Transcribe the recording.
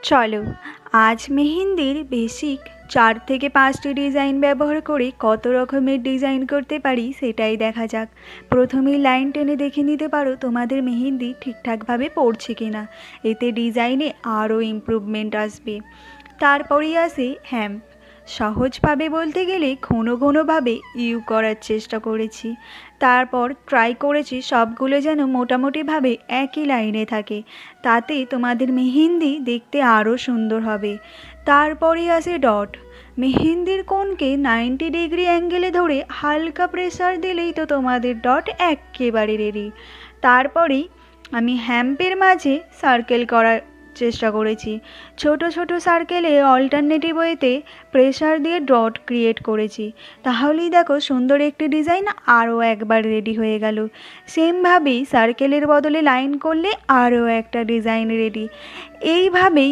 চলো আজ মেহেন্দির বেসিক 4 থেকে 5টি ডিজাইন ব্যবহার করে কত রকমের ডিজাইন করতে পারি সেটাই দেখা যাক। প্রথমেই লাইন টেনে দেখে নিতে পারো তোমাদের মেহেন্দি ঠিকঠাকভাবে পড়ছে কিনা, এতে ডিজাইনে আরও ইমপ্রুভমেন্ট আসবে। তারপরেই আসে হ্যাম্প। সহজভাবে বলতে গেলে ঘন ঘনভাবে ইউ করার চেষ্টা করেছি, তারপর ট্রাই করেছি সবগুলো যেন মোটামুটিভাবে একই লাইনে থাকে, তাতে তোমাদের মেহেন্দি দেখতে আরও সুন্দর হবে। তারপরে আসে ডট। মেহেন্দির কোণকে 90 ডিগ্রি অ্যাঙ্গেলে ধরে হালকা প্রেসার দিলেই তো তোমাদের ডট একেবারে রেডি। তারপরেই আমি হ্যাম্পের মাঝে সার্কেল করার চেষ্টা করেছি। ছোট ছোট সার্কেলে অল্টারনেটিভ ওয়েতে প্রেসার দিয়ে ডট ক্রিয়েট করেছি, তাহলেই দেখো সুন্দর একটি ডিজাইন আরও একবার রেডি হয়ে গেল। সেমভাবেই সার্কেলের বদলে লাইন করলে আরও একটা ডিজাইন রেডি। এইভাবেই